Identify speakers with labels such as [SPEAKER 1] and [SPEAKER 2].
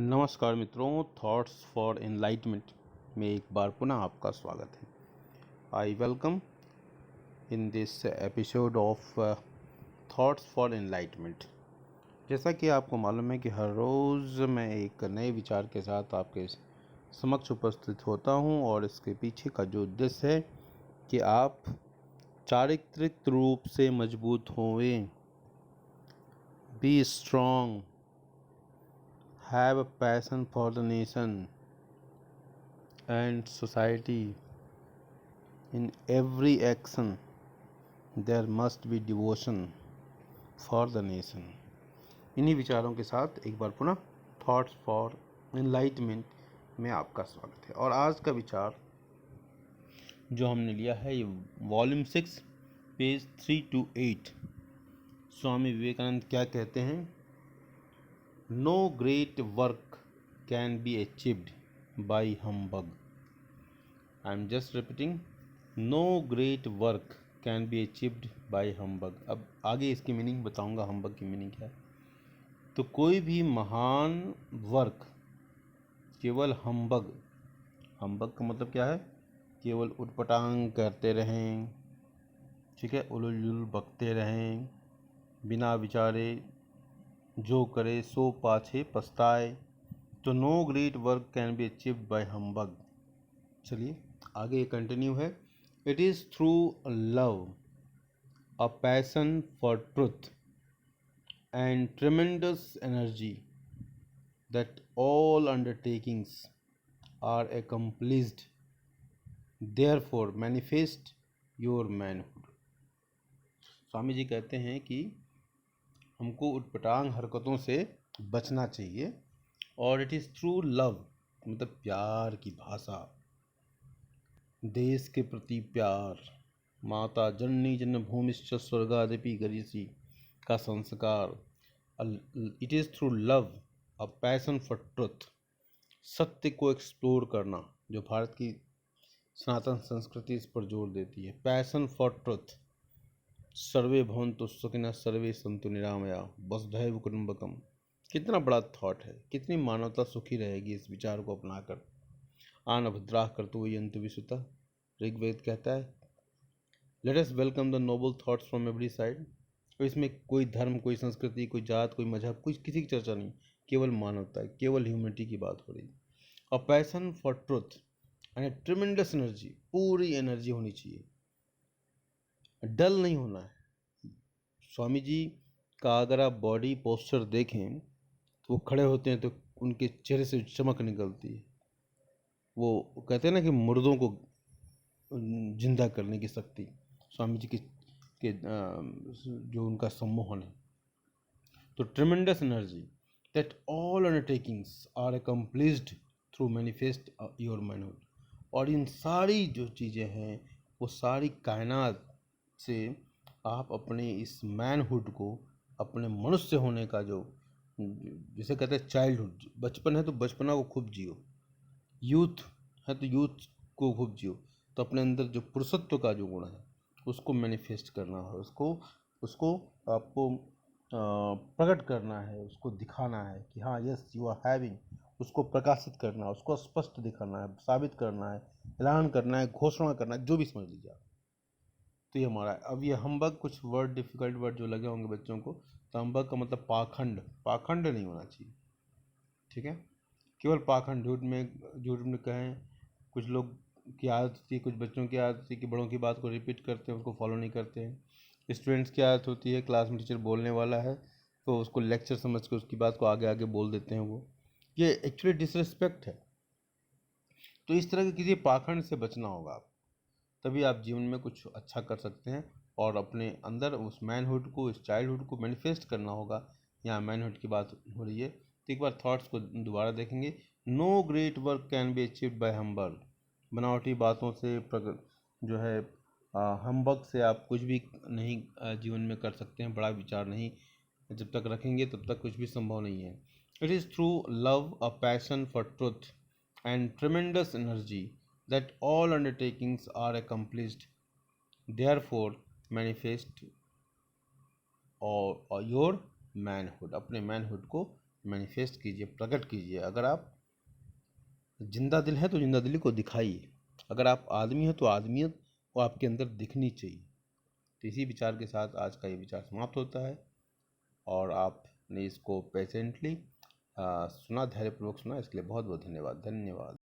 [SPEAKER 1] नमस्कार मित्रों, thoughts for enlightenment में एक बार पुनः आपका स्वागत है। I welcome in this episode of thoughts for enlightenment. जैसा कि आपको मालूम है कि हर रोज़ मैं एक नए विचार के साथ आपके समक्ष उपस्थित होता हूं और इसके पीछे का जो उद्देश्य है कि आप चारित्रिक रूप से मजबूत होवें, be strong, have a passion for the nation and society. In every action there must be devotion for the nation. इन्हीं विचारों के साथ एक बार पुनः थॉट्स फॉर एनलाइटमेंट में आपका स्वागत है। और आज का विचार जो हमने लिया है ये वॉल्यूम 6 पेज 328। स्वामी विवेकानंद क्या कहते हैं? No great work can be achieved by humbug. I am just repeating. No great work can be achieved by humbug. अब आगे इसकी मीनिंग बताऊंगा, हम्बग की मीनिंग क्या है। तो कोई भी महान वर्क केवल हम्बग का मतलब क्या है? केवल उटपटांग करते रहें, ठीक है, उलुल जुलुल बकते रहें, बिना विचारे जो करे सो पाछे पछताए। तो no great work can be achieved by humbug. चलिए आगे कंटिन्यू है। It is through love, a passion for truth and tremendous energy that all undertakings are accomplished. Therefore manifest your manhood. Swami ji कहते हैं कि हमको उटपटांग हरकतों से बचना चाहिए और इट इज़ थ्रू लव मतलब प्यार की भाषा, देश के प्रति प्यार, माता जननी जन्मभूमिश्च स्वर्गादपि गरिषि का संस्कार। It is through love, a passion for truth, सत्य को एक्सप्लोर करना, जो भारत की सनातन संस्कृति इस पर जोर देती है। पैशन फॉर ट्रुथ, सर्वे भवन्तु सुखिनः सर्वे सन्तु निरामया वसुधैव कुटुम्बकम। कितना बड़ा थॉट है, कितनी मानवता सुखी रहेगी इस विचार को अपनाकर। आन भद्राः कर्तव्यन्तु विसुतः, ऋग्वेद कहता है। Let us welcome the Nobel thoughts from every side. तो इसमें कोई धर्म, कोई संस्कृति, कोई जात, कोई मजहब, कुछ किसी की चर्चा नहीं, केवल मानवता, केवल ह्यूमैनिटी की बात हो रही। अ passion for truth and A tremendous energy, पूरी एनर्जी होनी चाहिए, डल नहीं होना है। स्वामी जी का अगर आप बॉडी पोस्चर देखें तो वो खड़े होते हैं तो उनके चेहरे से चमक निकलती है। वो कहते हैं ना कि मुर्दों को जिंदा करने की शक्ति स्वामी जी के जो उनका सम्मोहन है। तो tremendous energy that all undertakings are accomplished through manifest your manhood. और इन सारी जो चीज़ें हैं वो सारी कायनात से आप अपने इस मैनहुड को, अपने मनुष्य होने का जो जिसे कहते हैं चाइल्डहुड, बचपन है तो बचपना को खूब जियो, यूथ है तो यूथ को खूब जियो। तो अपने अंदर जो पुरुषत्व का जो गुण है उसको मैनिफेस्ट करना है, उसको आपको प्रकट करना है, उसको दिखाना है कि हाँ यस यू आर हैविंग, उसको प्रकाशित करना है, उसको स्पष्ट दिखाना है, साबित करना है, ऐलान करना है, घोषणा करना है, जो भी समझ लीजिए आप। तो ये हमारा अब ये हम्बग, कुछ वर्ड डिफिकल्ट वर्ड जो लगे होंगे बच्चों को, तो हम्बग का मतलब पाखंड नहीं होना चाहिए, ठीक है। केवल पाखंड, झूठ में कहें। कुछ लोग की आदत होती है, कुछ बच्चों की आदत होती है कि बड़ों की बात को रिपीट करते हैं, उसको फॉलो नहीं करते हैं। स्टूडेंट्स की आदत होती है, क्लास में टीचर बोलने वाला है तो उसको लेक्चर समझ के उसकी बात को आगे आगे बोल देते हैं। वो ये एक्चुअली डिसरिस्पेक्ट है। तो इस तरह के किसी पाखंड से बचना होगा आप, तभी आप जीवन में कुछ अच्छा कर सकते हैं और अपने अंदर उस मैनहुड को, इस चाइल्डहुड को मैनिफेस्ट करना होगा। यहाँ मैनहुड की बात हो रही है तो एक बार थॉट्स को दोबारा देखेंगे। No great work can be achieved by humbug. बनावटी बातों से जो है हम्बग से आप कुछ भी नहीं जीवन में कर सकते हैं। बड़ा विचार नहीं जब तक रखेंगे तब तक कुछ भी संभव नहीं है। It is through love, a passion for truth and tremendous energy that all undertakings are accomplished. Therefore manifest और योर मैनहुड, अपने मैनहुड को मैनिफेस्ट कीजिए, प्रकट कीजिए। अगर आप जिंदा दिल है तो जिंदा दिली को दिखाइए। अगर आप आदमी हैं तो आदमियत वो आपके अंदर दिखनी चाहिए। तो इसी विचार के साथ आज का ये विचार समाप्त होता है। और आपने इसको पेशेंटली सुना, धैर्यपूर्वक सुना, इसके लिए बहुत बहुत धन्यवाद। धन्यवाद।